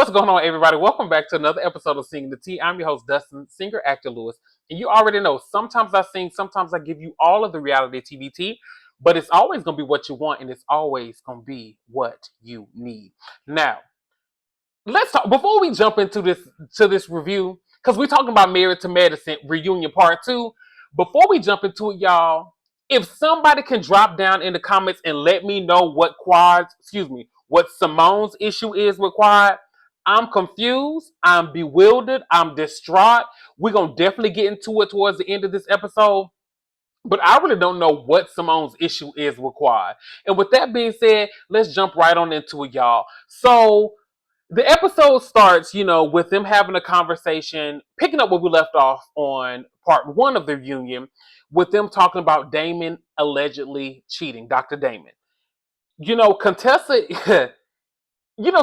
What's going on, everybody? Welcome back to another episode of Singing the Tea. I'm your host, Dustin, singer, actor Lewis. And you already know, sometimes I sing, sometimes I give you all of the reality TV tea, but it's always going to be what you want, and it's always going to be what you need. Now, let's talk, before we jump into this review, because we're talking about Married to Medicine Reunion Part 2. Before we jump into it, y'all, if somebody can drop down in the comments and let me know what Simone's issue is with Quad. I'm confused, I'm bewildered, I'm distraught. We're going to definitely get into it towards the end of this episode. But I really don't know what Simone's issue is with Quad. And with that being said, let's jump right on into it, y'all. So the episode starts, with them having a conversation, picking up where we left off on part 1 of the reunion, with them talking about Damon allegedly cheating, Dr. Damon. Contessa,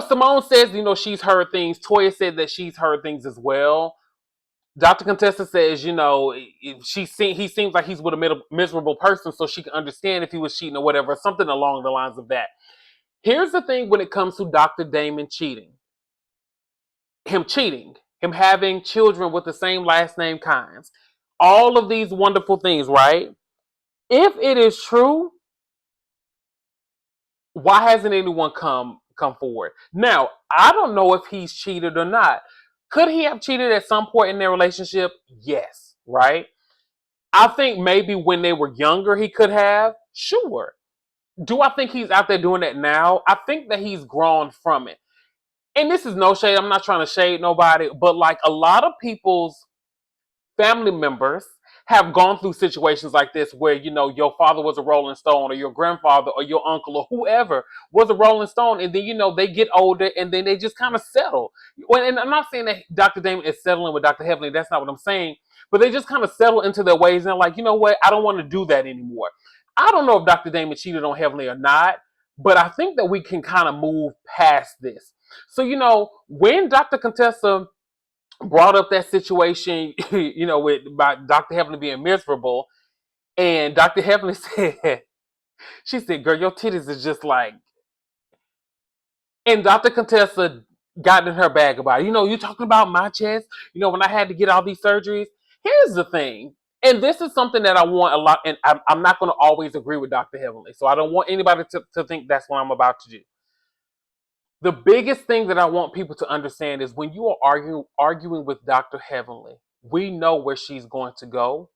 Simone says, she's heard things. Toya said that she's heard things as well. Dr. Contessa says, he seems like he's with a miserable person, so she can understand if he was cheating or whatever, something along the lines of that. Here's the thing when it comes to Dr. Damon cheating. Him having children with the same last name kinds. All of these wonderful things, right? If it is true, why hasn't anyone come forward? Now, I don't know if he's cheated or not. Could he have cheated at some point in their relationship? Yes, right? I think maybe when they were younger he could have. Sure. Do I think he's out there doing that now? I think that he's grown from it. And this is no shade. I'm not trying to shade nobody, but like a lot of people's family members have gone through situations like this where, your father was a Rolling Stone or your grandfather or your uncle or whoever was a Rolling Stone. And then, they get older and then they just kind of settle. And I'm not saying that Dr. Damon is settling with DrHeavenly. That's not what I'm saying. But they just kind of settle into their ways and they're like, you know what? I don't want to do that anymore. I don't know if Dr. Damon cheated on Heavenly or not, but I think that we can kind of move past this. So, when Dr. Contessa brought up that situation, with about Dr. Heavenly being miserable, and Dr. Heavenly she said, girl, your titties is just like, and Dr. Contessa got in her bag about it. You talking about my chest, when I had to get all these surgeries. Here's the thing, and this is something that I want a lot, and I'm not going to always agree with Dr. Heavenly, so I don't want anybody to think that's what I'm about to do. The biggest thing that I want people to understand is when you are arguing with Dr. Heavenly, we know where she's going to go,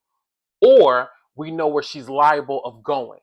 or we know where she's liable of going.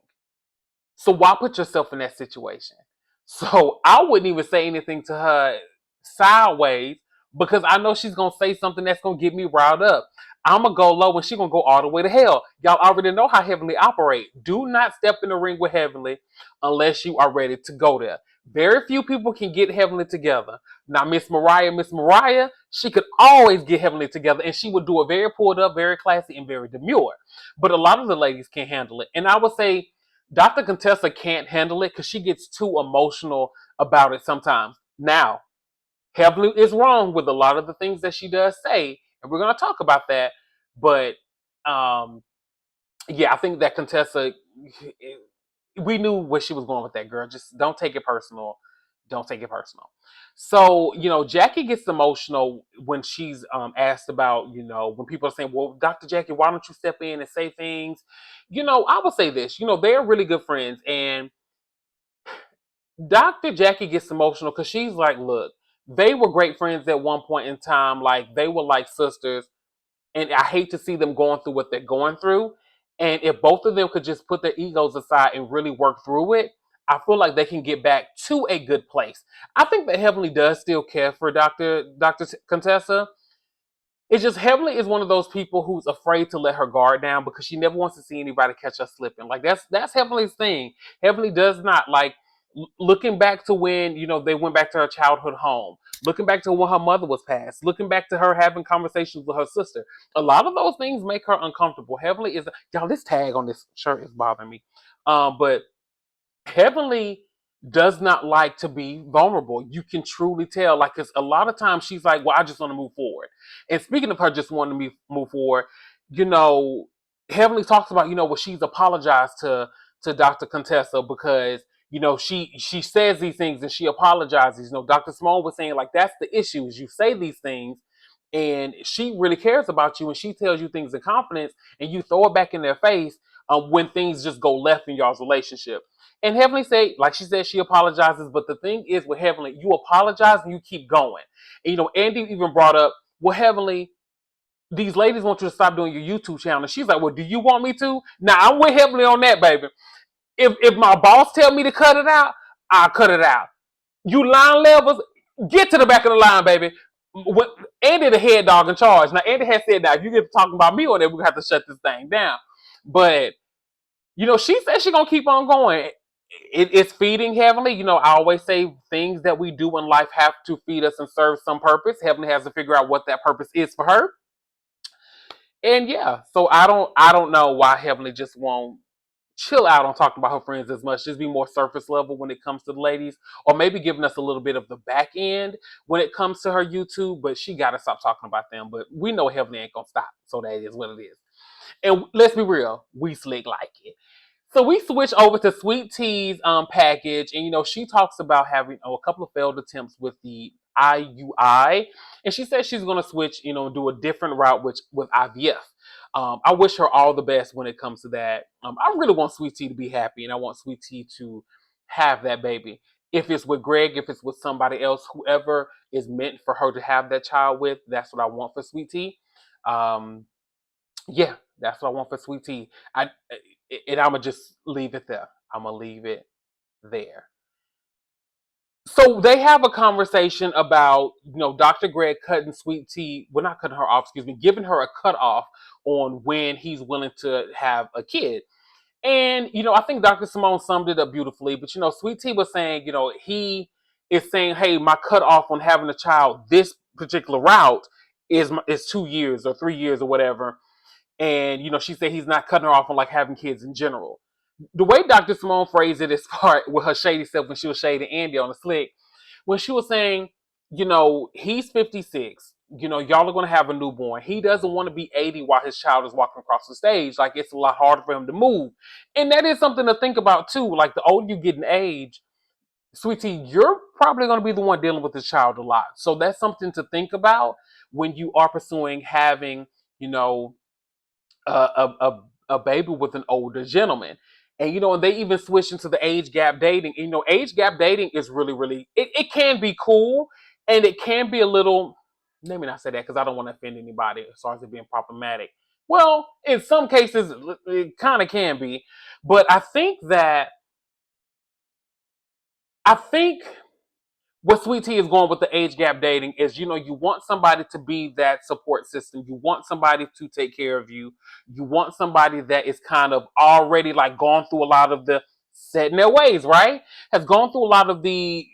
So why put yourself in that situation? So I wouldn't even say anything to her sideways because I know she's going to say something that's going to get me riled up. I'm going to go low and she's going to go all the way to hell. Y'all already know how Heavenly operate. Do not step in the ring with Heavenly unless you are ready to go there. Very few people can get Heavenly together. Now, Miss Mariah, she could always get Heavenly together and she would do it very pulled up, very classy, and very demure. But a lot of the ladies can't handle it. And I would say Dr. Contessa can't handle it because she gets too emotional about it sometimes. Now, Heavenly is wrong with a lot of the things that she does say, and we're going to talk about that. But, I think that Contessa, we knew where she was going with that, girl. Just don't take it personal. Don't take it personal. So, Jackie gets emotional when she's asked about, when people are saying, well, Dr. Jackie, why don't you step in and say things? I would say this, they're really good friends. And Dr. Jackie gets emotional because she's like, look, they were great friends at one point in time. Like, they were like sisters. And I hate to see them going through what they're going through. And if both of them could just put their egos aside and really work through it, I feel like they can get back to a good place. I think that Heavenly does still care for Dr. Contessa. It's just Heavenly is one of those people who's afraid to let her guard down because she never wants to see anybody catch her slipping. Like that's Heavenly's thing. Heavenly does not like looking back to when they went back to her childhood home, looking back to when her mother was passed, looking back to her having conversations with her sister. A lot of those things make her uncomfortable. Heavenly is y'all. This tag on this shirt is bothering me, but Heavenly does not like to be vulnerable. You can truly tell. Like, cause a lot of times she's like, well, I just want to move forward. And speaking of her just wanting to move forward, Heavenly talks about, she's apologized to Dr. Contessa because, she says these things and she apologizes. Dr. Simone was saying, like, that's the issue, is you say these things and she really cares about you and she tells you things in confidence and you throw it back in their face when things just go left in y'all's relationship. And Heavenly said, like she said, she apologizes, but the thing is with Heavenly, you apologize and you keep going. And, Andy even brought up, well, Heavenly, these ladies want you to stop doing your YouTube channel. And she's like, well, do you want me to? Now, I'm with Heavenly on that, baby. If my boss tell me to cut it out, I'll cut it out. You line levels, get to the back of the line, baby. Andy the head dog in charge. Now, Andy has said that if you get to talking about me on there, we're going to have to shut this thing down. But, she said she's going to keep on going. It's feeding Heavenly. I always say things that we do in life have to feed us and serve some purpose. Heavenly has to figure out what that purpose is for her. And yeah, so I don't know why Heavenly just won't chill out on talking about her friends as much. Just be more surface level when it comes to the ladies, or maybe giving us a little bit of the back end when it comes to her YouTube. But she got to stop talking about them. But we know Heavenly ain't gonna stop, so that is what it is. And let's be real, we slick like it. So we switch over to Sweet Tea's package, and she talks about having a couple of failed attempts with the IUI, and she says she's going to switch, do a different route with IVF. I wish her all the best when it comes to that. I really want Sweet Tea to be happy, and I want Sweet Tea to have that baby. If it's with Greg, if it's with somebody else, whoever is meant for her to have that child with, that's what I want for Sweet Tea. Yeah, that's what I want for Sweet Tea. And I'm going to just leave it there. I'm going to leave it there. So they have a conversation about, Dr. Greg cutting Sweet Tea, well, not cutting her off, excuse me, giving her a cutoff on when he's willing to have a kid. And, I think Dr. Simone summed it up beautifully. But, Sweet Tea was saying, he is saying, hey, my cutoff on having a child, this particular route is 2 years or 3 years or whatever. And, she said he's not cutting her off on like having kids in general. The way Dr. Simone phrased it is part with her shady self when she was shading Andy on the slick. When she was saying, he's 56. Y'all are going to have a newborn. He doesn't want to be 80 while his child is walking across the stage. Like, it's a lot harder for him to move. And that is something to think about, too. Like, the older you get in age, Sweetie, you're probably going to be the one dealing with this child a lot. So that's something to think about when you are pursuing having, a baby with an older gentleman. And and they even switched into the age gap dating. Age gap dating is really, really, it can be cool, and it can be a little, let me not say that because I don't want to offend anybody as far as it being problematic. Well, in some cases it kind of can be, but I think what Sweet Tea is going with the age gap dating is, you want somebody to be that support system. You want somebody to take care of you. You want somebody that is kind of already like gone through a lot of the set in their ways, right? Has gone through a lot of the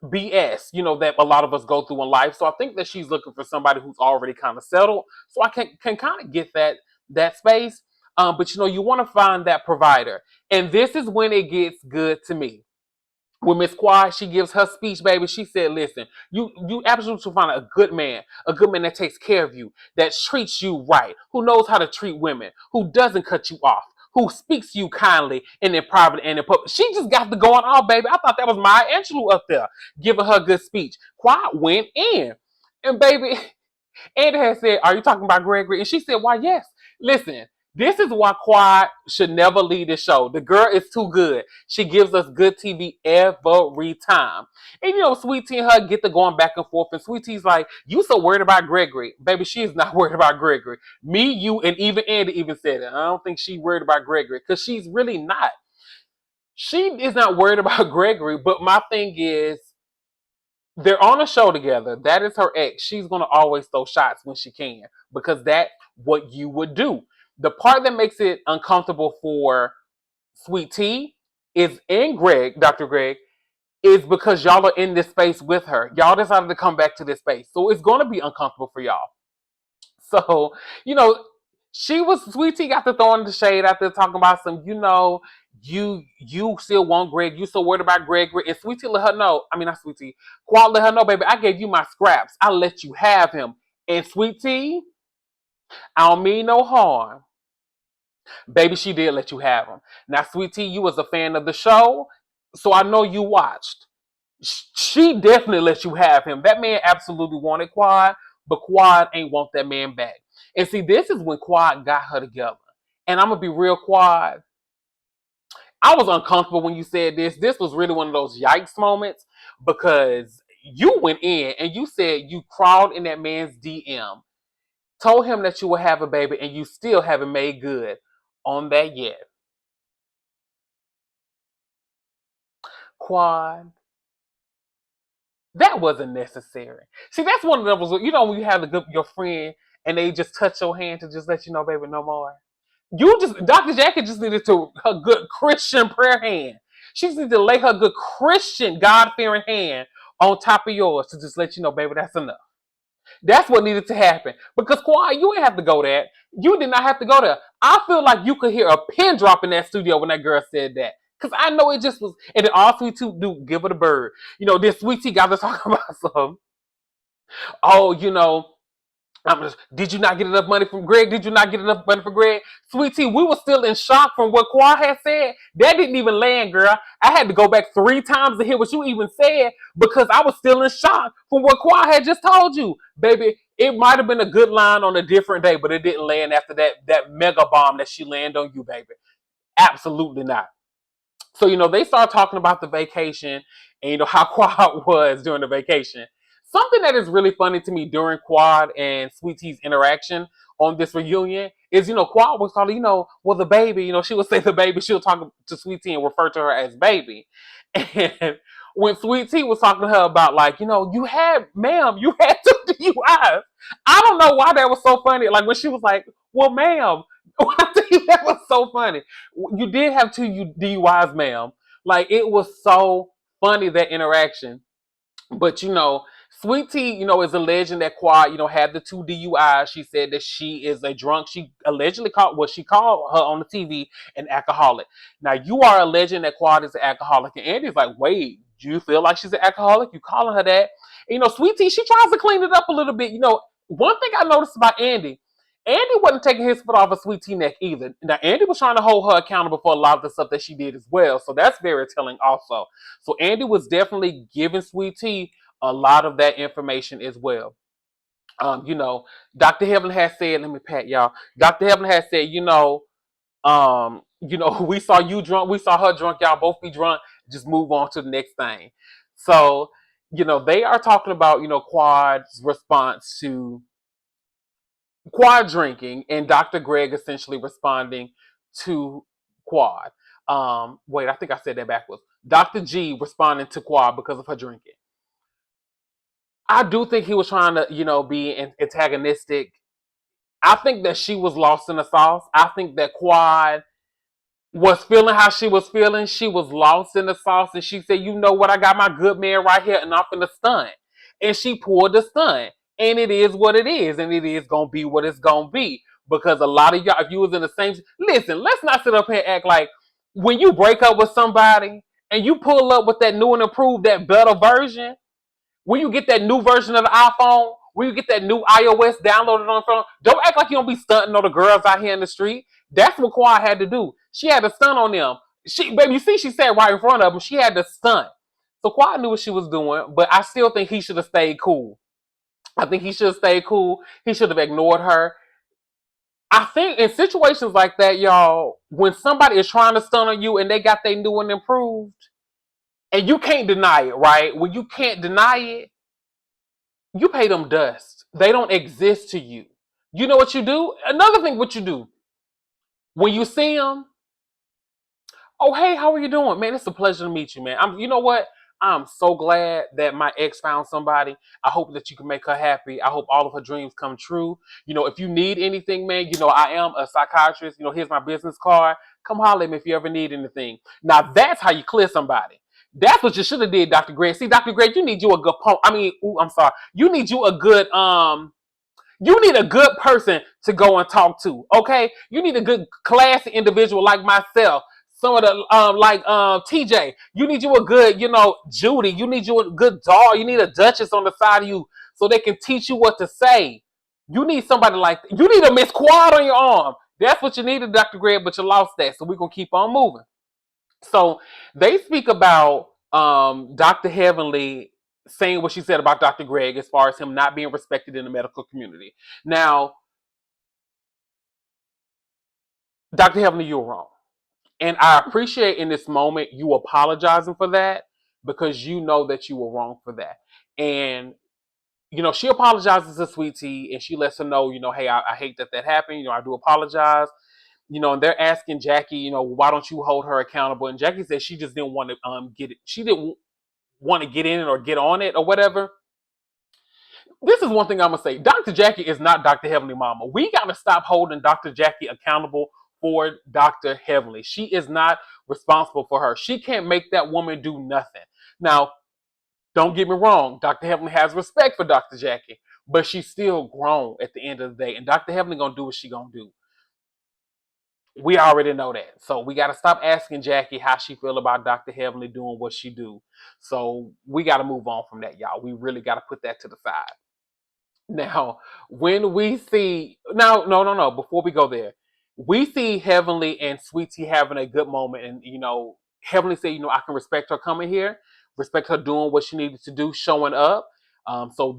BS, that a lot of us go through in life. So I think that she's looking for somebody who's already kind of settled. So I can kind of get that space. But you want to find that provider. And this is when it gets good to me. When MsQuad, she gives her speech, baby, she said, listen, you absolutely find a good man that takes care of you, that treats you right, who knows how to treat women, who doesn't cut you off, who speaks to you kindly and in private and in public. She just got the going on, baby. I thought that was Maya Angelou up there giving her good speech. Quad went in. And baby, Andy had said, are you talking about Gregory? And she said, why, yes. Listen, this is why Quad should never leave the show. The girl is too good. She gives us good TV every time. And Sweet Tea and her get to going back and forth. And Sweet Tea's like, you so worried about Gregory. Baby, she is not worried about Gregory. Me, you, and even Andy even said it. I don't think she's worried about Gregory because she's really not. She is not worried about Gregory. But my thing is, they're on a show together. That is her ex. She's going to always throw shots when she can because that's what you would do. The part that makes it uncomfortable for Sweet Tea is in Dr. Greg, is because y'all are in this space with her. Y'all decided to come back to this space. So it's going to be uncomfortable for y'all. So, Sweet Tea got to throwing the shade out there talking about some, you still want Greg. You so worried about Greg. And Sweet Tea let her know. I mean, not Sweet Tea. Quad let her know, baby, I gave you my scraps. I let you have him. And Sweet Tea, I don't mean no harm. Baby, she did let you have him. Now, Sweet Tea, you was a fan of the show. So I know you watched. She definitely let you have him. That man absolutely wanted Quad, but Quad ain't want that man back. And see, this is when Quad got her together. And I'm gonna be real, Quad. I was uncomfortable when you said this. This was really one of those yikes moments because you went in and you said you crawled in that man's DM, told him that you would have a baby, and you still haven't made good on that yet. Quad, that wasn't necessary. See, that's one of those, when you have your friend and they just touch your hand to just let you know, baby, no more. DrJackie just needed her good Christian prayer hand. She just needed to lay her good Christian, God-fearing hand on top of yours to just let you know, baby, that's enough. That's what needed to happen. Because Kawhi, you didn't have to go there. You did not have to go there. I feel like you could hear a pin drop in that studio when that girl said that. Because I know it just was, and then all Sweet Tea do give her the bird. This Sweet Tea got to talk about some. Oh, did you not get enough money from Greg? Did you not get enough money from Greg? Sweet Tea, we were still in shock from what Quad had said. That didn't even land, girl. I had to go back 3 times to hear what you even said because I was still in shock from what Quad had just told you. Baby, it might have been a good line on a different day, but it didn't land after that mega bomb that she landed on you, baby. Absolutely not. So, they start talking about the vacation and, how Quad was during the vacation. Something that is really funny to me during Quad and Sweet Tea's interaction on this reunion is, Quad was calling, well, the baby, she would say the baby, she'll talk to Sweet Tea and refer to her as baby. And when Sweet Tea was talking to her about, like, you had 2 DUIs. I don't know why that was so funny. Like, when she was like, well, ma'am, I think that was so funny. You did have 2 DUIs, ma'am. Like, it was so funny, that interaction. But, Sweet Tea, is alleging that Quad, had the 2 DUIs. She said that she is a drunk. She allegedly she called her on the TV an alcoholic. Now, you are alleging that Quad is an alcoholic. And Andy's like, wait, do you feel like she's an alcoholic? You calling her that? And, Sweet Tea, she tries to clean it up a little bit. One thing I noticed about Andy wasn't taking his foot off of Sweet Tea neck either. Now, Andy was trying to hold her accountable for a lot of the stuff that she did as well. So that's very telling also. So Andy was definitely giving Sweet Tea a lot of that information as well. DrHeavenly has said, let me pat y'all. DrHeavenly has said, we saw you drunk, we saw her drunk, y'all both be drunk, just move on to the next thing. So, they are talking about, Quad's response to Quad drinking and Dr. Greg essentially responding to Quad. Wait, I think I said that backwards. Dr. G responding to Quad because of her drinking. I do think he was trying to, be antagonistic. I think that she was lost in the sauce. I think that Quad was feeling how she was feeling. She was lost in the sauce. And she said, you know what? I got my good man right here and I'm finna stunt. And she pulled the stunt. And it is what it is. And it is going to be what it's going to be. Because a lot of y'all, if you was in the same... Listen, let's not sit up here and act like when you break up with somebody and you pull up with that new and improved, that better version, when you get that new version of the iPhone, when you get that new iOS downloaded on the phone, don't act like you don't be stunting on the girls out here in the street. That's what Quad had to do. She had to stunt on them. Baby, you see, she sat right in front of him. She had to stunt. So Quad knew what she was doing, but I still think he should have stayed cool. I think he should have stayed cool. He should have ignored her. I think in situations like that, y'all, when somebody is trying to stunt on you and they got their new and improved, and you can't deny it, right? When you can't deny it, you pay them dust. They don't exist to you. You know what you do? Another thing, what you do. When you see them, oh, hey, how are you doing? Man, it's a pleasure to meet you, man. You know what? I'm so glad that my ex found somebody. I hope that you can make her happy. I hope all of her dreams come true. If you need anything, man, I am a psychiatrist. Here's my business card. Come holler at me if you ever need anything. Now, that's how you clear somebody. That's what you should have did, Dr. Greg. See, Dr. Greg, you need you a good I'm sorry. You need you a good you need a good person to go and talk to. Okay? You need a good classy individual like myself. Some of the TJ. You need you a good, Judy. You need you a good doll. You need a duchess on the side of you so they can teach you what to say. You need somebody like that. You need a MsQuad on your arm. That's what you needed, Dr. Greg, but you lost that. So we're gonna keep on moving. So they speak about Dr. Heavenly saying what she said about Dr. Greg as far as him not being respected in the medical community. Now, Dr. Heavenly, you're wrong. And I appreciate in this moment you apologizing for that because you know that you were wrong for that. And, she apologizes to Sweet Tea and she lets her know, hey, I hate that happened. I do apologize. And they're asking Jackie, why don't you hold her accountable? And Jackie said she just didn't want to get it. She didn't want to get in it or get on it or whatever. This is one thing I'm gonna say. DrJackie is not Dr. Heavenly Mama. We gotta stop holding DrJackie accountable for Dr. Heavenly. She is not responsible for her. She can't make that woman do nothing. Now, don't get me wrong. Dr. Heavenly has respect for DrJackie, but she's still grown at the end of the day. And Dr. Heavenly gonna do what she gonna do. We already know that. So we got to stop asking Jackie how she feel about Dr. Heavenly doing what she do. So we got to move on from that, y'all. We really got to put that to the side. Now, when we see no, before we go there, we see Heavenly and Sweet Tea having a good moment, and Heavenly said, I can respect her coming here, respect her doing what she needed to do, showing up. So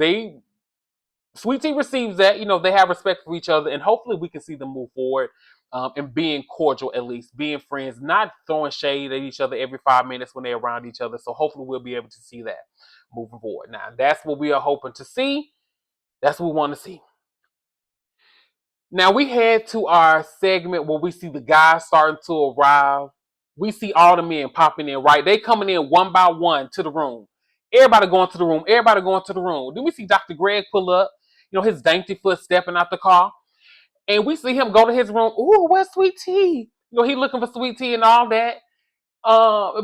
Sweet Tea receives that. They have respect for each other, and hopefully we can see them move forward and being cordial, at least being friends, not throwing shade at each other every 5 minutes when they're around each other. So hopefully we'll be able to see that moving forward. Now, that's what we are hoping to see. That's what we want to see. Now we head to our segment where we see the guys starting to arrive. We see all the men popping in, right? They coming in one by one to the room. Everybody going to the room. Everybody going to the room. Then we see Dr. Greg pull up, his dainty foot stepping out the car. And we see him go to his room. Ooh, where's Sweet Tea? He looking for Sweet Tea and all that.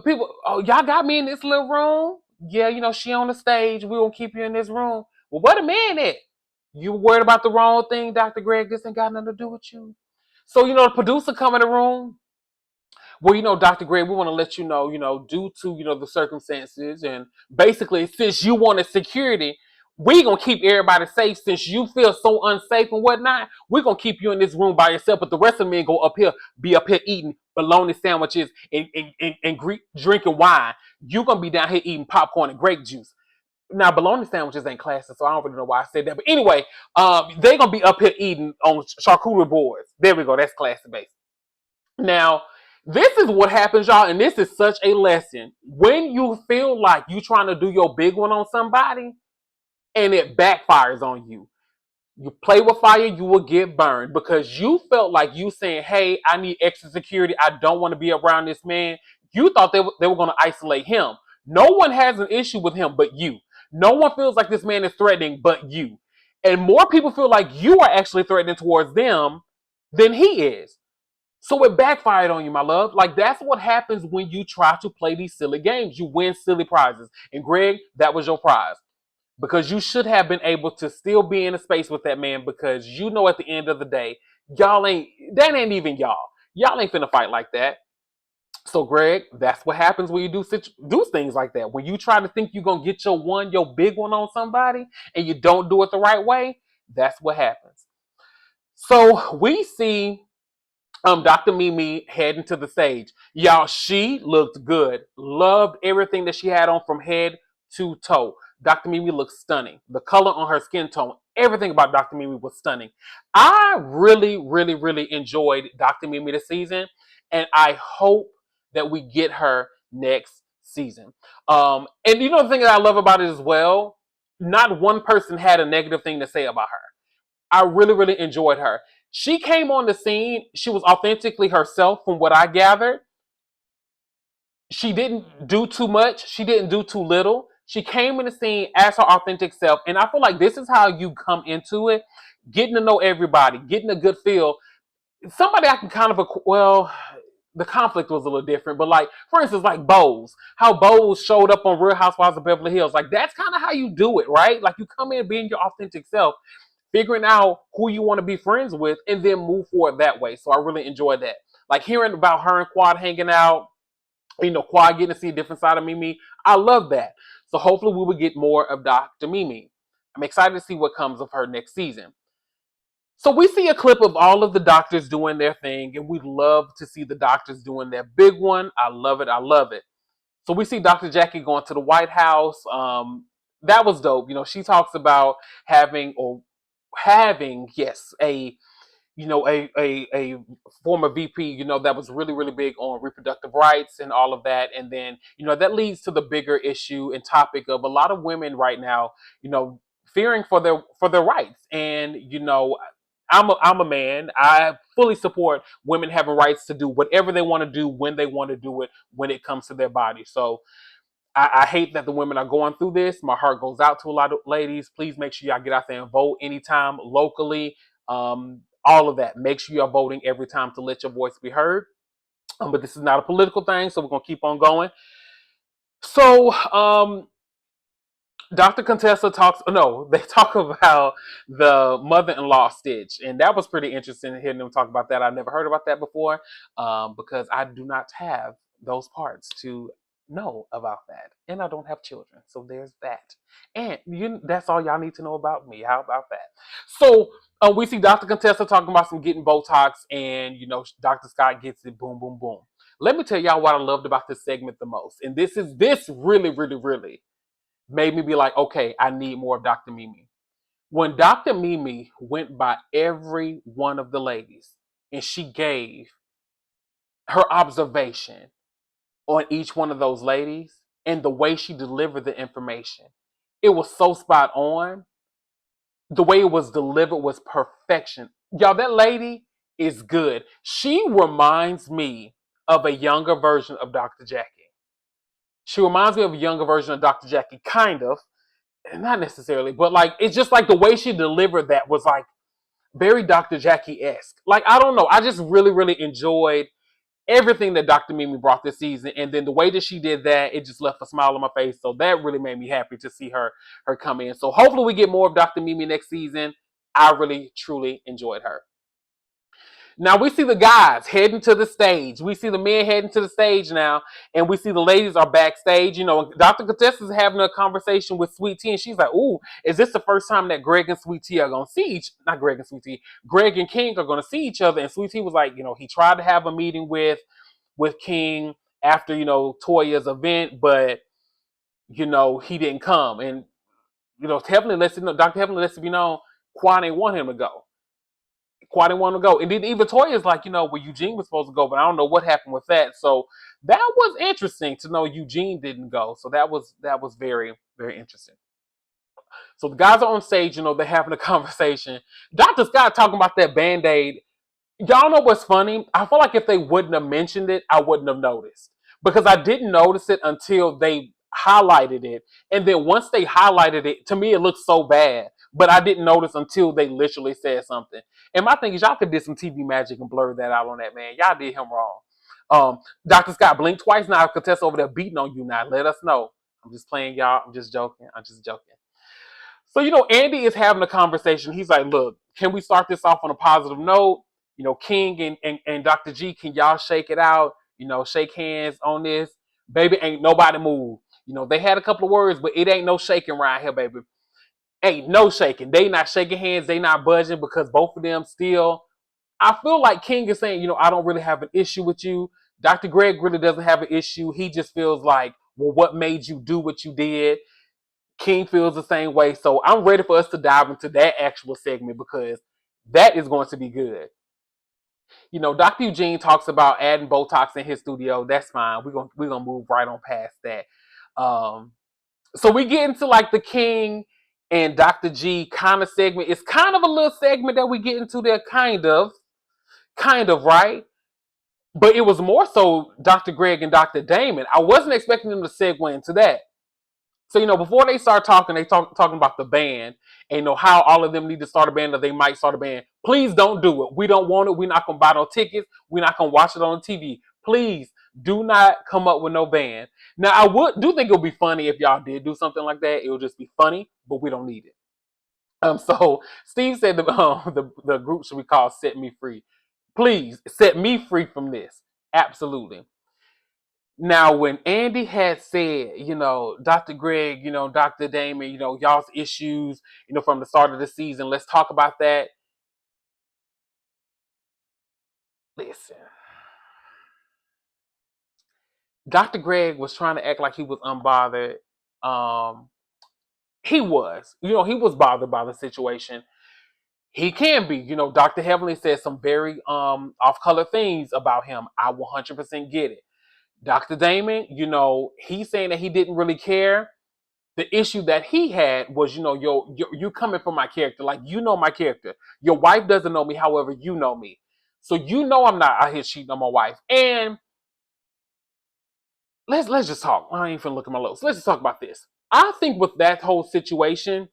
People, y'all got me in this little room? Yeah, she on the stage. We gonna keep you in this room. Well, where the man at? You worried about the wrong thing, Dr. Greg? This ain't got nothing to do with you. So, the producer come in the room. Well, Dr. Greg, we want to let you know, due to, the circumstances and basically since you wanted security, we gonna keep everybody safe since you feel so unsafe and whatnot. We're gonna keep you in this room by yourself, but the rest of the men go up here, be up here eating bologna sandwiches and drinking wine. You gonna be down here eating popcorn and grape juice. Now, bologna sandwiches ain't classic, so I don't really know why I said that. But anyway, they gonna be up here eating on charcuterie boards. There we go. That's classic base. Now, this is what happens, y'all, and this is such a lesson. When you feel like you trying to do your big one on somebody and it backfires on you, you play with fire, you will get burned because you felt like you saying, hey, I need extra security. I don't want to be around this man. You thought they were going to isolate him. No one has an issue with him but you. No one feels like this man is threatening but you. And more people feel like you are actually threatening towards them than he is. So it backfired on you, my love. Like, that's what happens when you try to play these silly games. You win silly prizes. And Greg, that was your prize. Because you should have been able to still be in a space with that man because at the end of the day, that ain't even y'all. Y'all ain't finna fight like that. So Greg, that's what happens when you do things like that. When you try to think you're gonna get your big one on somebody and you don't do it the right way, that's what happens. So we see Dr. Mimi heading to the stage. Y'all, she looked good. Loved everything that she had on from head to toe. Dr. Mimi looked stunning. The color on her skin tone, everything about Dr. Mimi was stunning. I really, really, really enjoyed Dr. Mimi this season, and I hope that we get her next season. And the thing that I love about it as well, not one person had a negative thing to say about her. I really, really enjoyed her. She came on the scene. She was authentically herself from what I gathered. She didn't do too much. She didn't do too little. She came in the scene as her authentic self. And I feel like this is how you come into it. Getting to know everybody. Getting a good feel. Somebody I can the conflict was a little different. But like, for instance, like Bose. How Bose showed up on Real Housewives of Beverly Hills. Like, that's kind of how you do it, right? Like, you come in being your authentic self, figuring out who you want to be friends with, and then move forward that way. So I really enjoyed that. Like hearing about her and Quad hanging out, Quad getting to see a different side of Mimi. I love that. So hopefully we will get more of Dr. Mimi. I'm excited to see what comes of her next season. So we see a clip of all of the doctors doing their thing, and we love to see the doctors doing their big one. I love it. I love it. So we see DrJackie going to the White House. That was dope. She talks about having, yes, a former VP, that was really, really big on reproductive rights and all of that. And then, that leads to the bigger issue and topic of a lot of women right now, fearing for their rights. And, I'm a man. I fully support women having rights to do whatever they want to do when they want to do it when it comes to their body. So I hate that the women are going through this. My heart goes out to a lot of ladies. Please make sure y'all get out there and vote anytime locally. All of that. Make sure you're voting every time to let your voice be heard. But this is not a political thing, so we're gonna keep on going. So DrContessa talks. No, they talk about the mother-in-law stitch, and that was pretty interesting hearing them talk about that. I've never heard about that before, because I do not have those parts to know about that, and I don't have children, so there's that. And that's all y'all need to know about me. How about that? So we see DrContessa talking about some getting Botox, and Dr. Scott gets it. Boom, boom, boom. Let me tell y'all what I loved about this segment the most, and this really, really, really made me be like, okay, I need more of Dr. Mimi. When Dr. Mimi went by every one of the ladies and she gave her observation on each one of those ladies and the way she delivered the information, it was so spot on. The way it was delivered was perfection. Y'all, that lady is good. She reminds me of a younger version of DrJackie. She reminds me of a younger version of DrJackie, kind of. Not necessarily, but like it's just like the way she delivered that was like very DrJackie-esque. Like, I don't know. I just really, really enjoyed everything that Dr. Mimi brought this season. And then the way that she did that, it just left a smile on my face. So that really made me happy to see her come in. So hopefully we get more of Dr. Mimi next season. I really, truly enjoyed her. Now we see the guys heading to the stage. We see the men heading to the stage now, and we see the ladies are backstage. DrContessa is having a conversation with Sweet Tea, and she's like, "Ooh, is this the first time that Greg and Sweet Tea are gonna see not Greg and Sweet Tea, Greg and King are gonna see each other?" And Sweet Tea was like, he tried to have a meeting with King after Toya's event, but he didn't come, and Heavenly lets it know. Dr. Heavenly lets it be known Quad ain't want him to go. Quad didn't want to go. And then even Toya's like, well, Eugene was supposed to go, but I don't know what happened with that. So that was interesting to know Eugene didn't go. So that was very, very interesting. So the guys are on stage, they're having a conversation. Dr. Scott talking about that Band-Aid. Y'all know what's funny? I feel like if they wouldn't have mentioned it, I wouldn't have noticed. Because I didn't notice it until they highlighted it. And then once they highlighted it, to me it looked so bad. But I didn't notice until they literally said something. And my thing is, y'all could do some TV magic and blur that out on that man. Y'all did him wrong. Dr. Scott blinked twice now. Contessa over there beating on you now. Let us know. I'm just playing, y'all. I'm just joking. So, Andy is having a conversation. He's like, look, can we start this off on a positive note? King and Dr. G, can y'all shake it out? Shake hands on this. Baby, ain't nobody move. They had a couple of words, but it ain't no shaking right here, baby. Ain't no shaking. They not shaking hands. They not budging because both of them still. I feel like King is saying, I don't really have an issue with you. Dr. Greg really doesn't have an issue. He just feels like, well, what made you do what you did? King feels the same way. So I'm ready for us to dive into that actual segment because that is going to be good. Dr. Eugene talks about adding Botox in his studio. That's fine. We're gonna move right on past that. So we get into like the King and Dr. G kind of segment. It's kind of a little segment that we get into there, kind of, right? But it was more so Dr. Greg and Dr. Damon. I wasn't expecting them to segue into that. So, before they start talking, they talking about the band and how all of them need to start a band or they might start a band. Please don't do it. We don't want it. We're not going to buy no tickets. We're not going to watch it on TV. Please do not come up with no band. Now, I do think it would be funny if y'all did do something like that. It would just be funny, but we don't need it. So Steve said the group should be called Set Me Free. Please set me free from this. Absolutely. Now, when Andy had said, Dr. Greg, Dr. Damon, y'all's issues, from the start of the season, let's talk about that. Listen, Dr. Greg was trying to act like he was unbothered. Um, he was, he was bothered by the situation. He can be, DrHeavenly said some very off-color things about him. I 100% get it. Dr. Damon, he's saying that he didn't really care. The issue that he had was, you coming from my character, like my character. Your wife doesn't know me, however, you know me. So I'm not out here cheating on my wife. And let's just talk. I ain't finna look at my notes. Let's just talk about this. I think with that whole situation,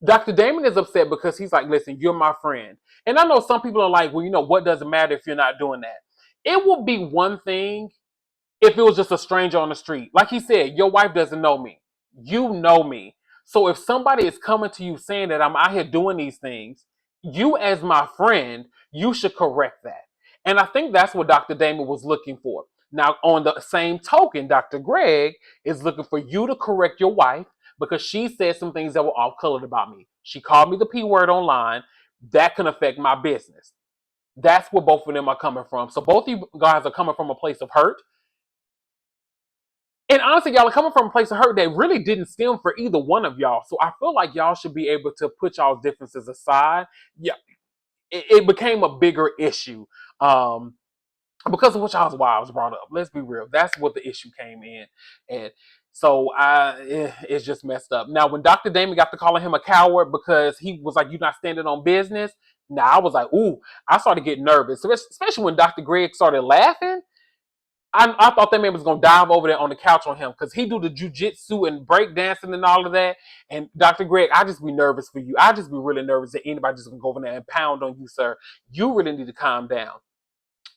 Dr. Damon is upset because he's like, listen, you're my friend. And I know some people are like, well, what doesn't matter if you're not doing that? It will be one thing if it was just a stranger on the street. Like he said, your wife doesn't know me. You know me. So if somebody is coming to you saying that I'm out here doing these things, you as my friend, you should correct that. And I think that's what Dr. Damon was looking for. Now, on the same token, Dr. Greg is looking for you to correct your wife because she said some things that were off-colored about me. She called me the P word online. That can affect my business. That's where both of them are coming from. So both of you guys are coming from a place of hurt. And honestly, y'all are coming from a place of hurt that really didn't stem for either one of y'all. So I feel like y'all should be able to put y'all's differences aside. Yeah, it became a bigger issue because of what y'all's wives brought up. Let's be real. That's what the issue came in. And so it's just messed up. Now, when Dr. Damon got to calling him a coward because he was like, you're not standing on business. Now, I was like, ooh, I started getting nervous. So especially when Dr. Greg started laughing. I thought that man was gonna dive over there on the couch on him because he do the jujitsu and break dancing and all of that. And Dr. Greg, I just be nervous for you. I just be really nervous that anybody just gonna go over there and pound on you, sir. You really need to calm down.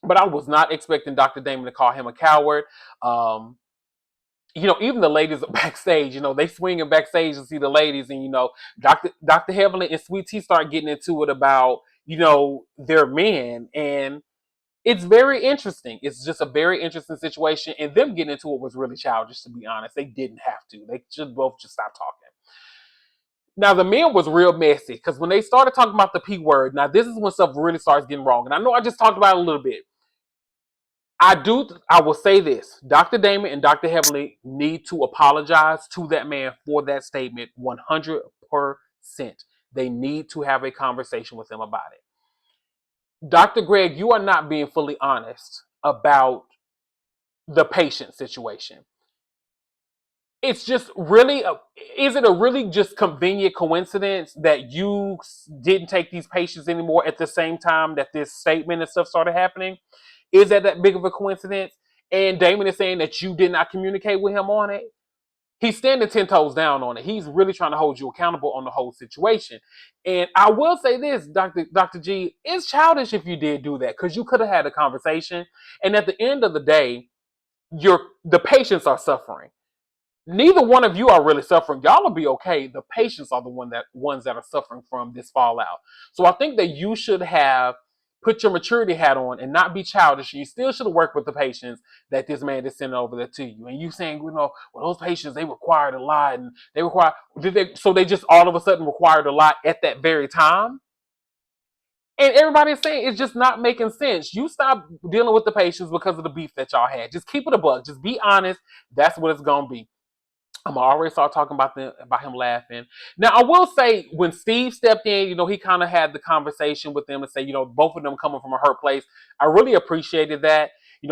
But I was not expecting Dr. Damon to call him a coward. Even the ladies backstage, they swinging backstage to see the ladies, and Dr. Heavenly and Sweet Tea start getting into it about their men, and it's very interesting. It's just a very interesting situation. And them getting into it was really childish, to be honest. They didn't have to. They should both just stop talking. Now, the men was real messy because when they started talking about the P word, now this is when stuff really starts getting wrong. And I know I just talked about it a little bit. I will say this. Dr. Damon and Dr. Heavenly need to apologize to that man for that statement 100%. They need to have a conversation with him about it. Dr. Greg, you are not being fully honest about the patient situation. It's just really, is it a really just convenient coincidence that you didn't take these patients anymore at the same time that this statement and stuff started happening? Is that big of a coincidence? And Damon is saying that you did not communicate with him on it. He's standing 10 toes down on it. He's really trying to hold you accountable on the whole situation. And I will say this, Dr. G, it's childish if you did do that because you could have had a conversation. And at the end of the day, the patients are suffering. Neither one of you are really suffering. Y'all will be okay. The patients are the ones that are suffering from this fallout. So I think that you should have put your maturity hat on and not be childish. You still should have worked with the patients that this man is sending over there to you. And you saying, well, those patients, they required a lot, and so they just all of a sudden required a lot at that very time. And everybody's saying it's just not making sense. You stop dealing with the patients because of the beef that y'all had. Just keep it a buck. Just be honest. That's what it's gonna be. I'm already start talking about him laughing. Now, I will say when Steve stepped in, he kind of had the conversation with them and say, both of them coming from a hurt place. I really appreciated that.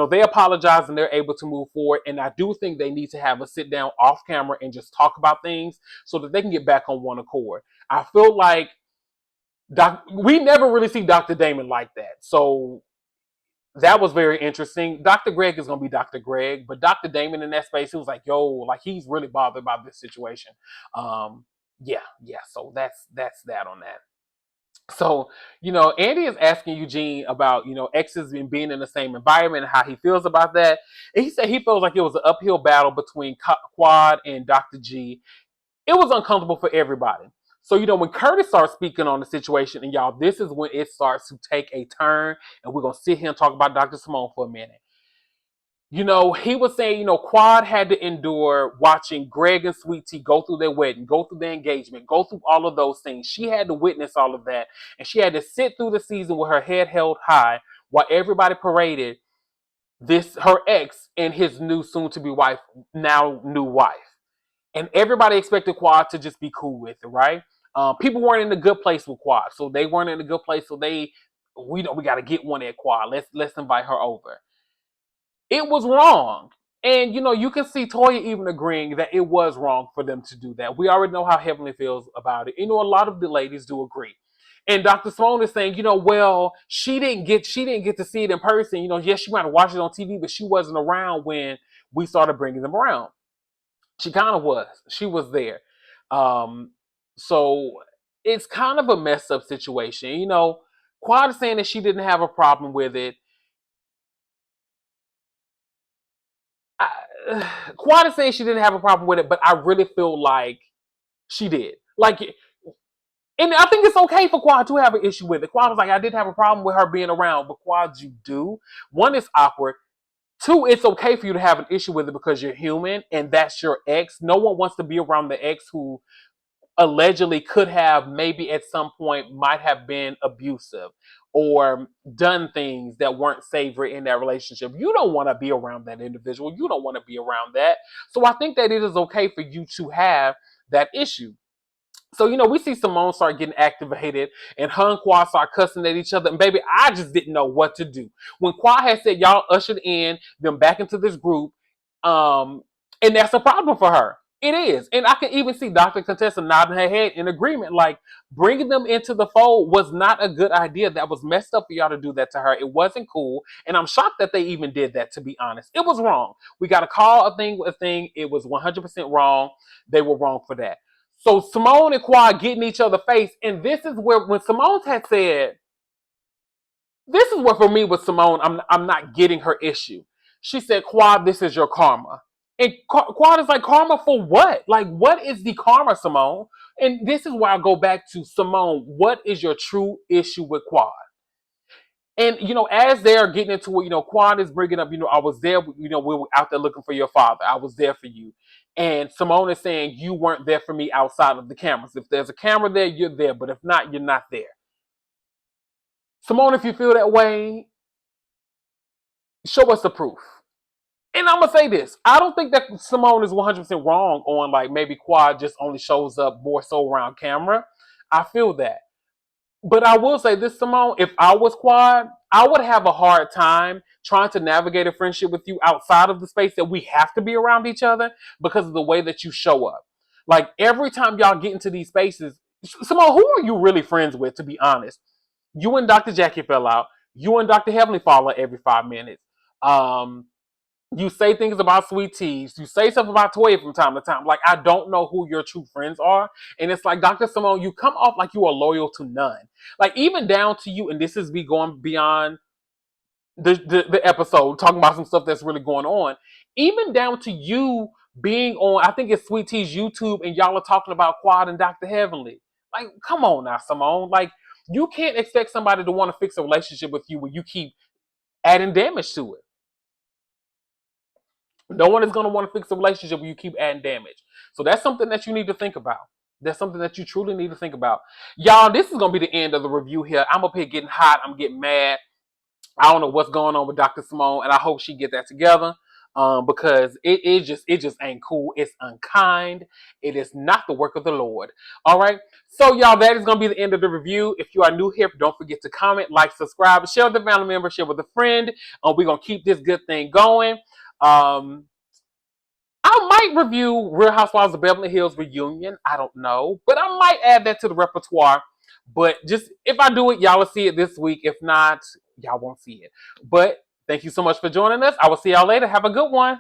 They apologize and they're able to move forward. And I do think they need to have a sit down off camera and just talk about things so that they can get back on one accord. I feel like we never really see Dr. Damon like that. So that was very interesting. Dr. Greg is going to be Dr. Greg, but Dr. Damon in that space, he was like, yo, like he's really bothered by this situation. Yeah. So that's that on that. So, Andy is asking Eugene about, exes and being in the same environment and how he feels about that. And he said he feels like it was an uphill battle between Quad and Dr. G. It was uncomfortable for everybody. So, when Curtis starts speaking on the situation, and y'all, this is when it starts to take a turn, and we're going to sit here and talk about Dr. Simone for a minute. He was saying, Quad had to endure watching Greg and Sweet Tea go through their wedding, go through their engagement, go through all of those things. She had to witness all of that, and she had to sit through the season with her head held high while everybody paraded her ex and his new soon-to-be wife, now new wife. And everybody expected Quad to just be cool with it, right? People weren't in a good place with Quad, so they weren't in a good place. So we got to get one at Quad. Let's invite her over. It was wrong, and you can see Toya even agreeing that it was wrong for them to do that. We already know how Heavenly feels about it. A lot of the ladies do agree. And Dr. Simone is saying, well, she didn't get to see it in person. Yes, she might have watched it on TV, but she wasn't around when we started bringing them around. She kind of was. She was there. So it's kind of a messed up situation. Quad is saying that she didn't have a problem with it. Quad is saying she didn't have a problem with it, but I really feel like she did. And I think it's okay for Quad to have an issue with it. Quad was like, I didn't have a problem with her being around, but Quad, you do. One, it's awkward. Two, it's okay for you to have an issue with it because you're human and that's your ex. No one wants to be around the ex who allegedly could have maybe at some point might have been abusive or done things that weren't savory in that relationship. You don't want to be around that individual. You don't want to be around that. So I think that it is okay for you to have that issue. So, we see Simone start getting activated and her and Quad start cussing at each other. And baby, I just didn't know what to do. When Quad had said y'all ushered them back into this group, and that's a problem for her. It is. And I can even see DrContessa nodding her head in agreement. Like, bringing them into the fold was not a good idea. That was messed up for y'all to do that to her. It wasn't cool. And I'm shocked that they even did that, to be honest. It was wrong. We got to call a thing a thing. It was 100% wrong. They were wrong for that. So Simone and Quad getting each other face. And this is where, when Simone had said, this is what for me with Simone, I'm not getting her issue. She said, Quad, this is your karma. And Quad is like, karma for what? Like, what is the karma, Simone? And this is why I go back to Simone. What is your true issue with Quad? And, as they're getting into it, Quad is bringing up, I was there, we were out there looking for your father. I was there for you. And Simone is saying, you weren't there for me outside of the cameras. If there's a camera there, you're there. But if not, you're not there. Simone, if you feel that way, show us the proof. And I'm going to say this. I don't think that Simone is 100% wrong on, like, maybe Quad just only shows up more so around camera. I feel that. But I will say this, Simone, if I was Quad, I would have a hard time trying to navigate a friendship with you outside of the space that we have to be around each other because of the way that you show up. Like, every time y'all get into these spaces, Simone, who are you really friends with, to be honest? You and DrJackie fell out. You and DrHeavenly fall out every 5 minutes. You say things about sweet teas. You say stuff about Toya from time to time. Like, I don't know who your true friends are. And it's like, Dr. Simone, you come off like you are loyal to none. Like, even down to you, and this is me going beyond the episode, talking about some stuff that's really going on. Even down to you being on, I think it's Sweet Tea's YouTube, and y'all are talking about Quad and DrHeavenly. Like, come on now, Simone. Like, you can't expect somebody to want to fix a relationship with you when you keep adding damage to it. No one is going to want to fix a relationship when you keep adding damage. So that's something that you need to think about. That's something that you truly need to think about. Y'all, this is going to be the end of the review here. I'm up here getting hot. I'm getting mad. I don't know what's going on with Dr. Simone, and I hope she get that together. Because it just ain't cool. It's unkind. It is not the work of the Lord. All right. So y'all, that is gonna be the end of the review. If you are new here, don't forget to comment, like, subscribe, share with a family member, share with a friend. We're gonna keep this good thing going. I might review Real Housewives of Beverly Hills reunion. I don't know, but I might add that to the repertoire. But just if I do it, y'all will see it this week. If not, y'all won't see it. But thank you so much for joining us. I will see y'all later. Have a good one.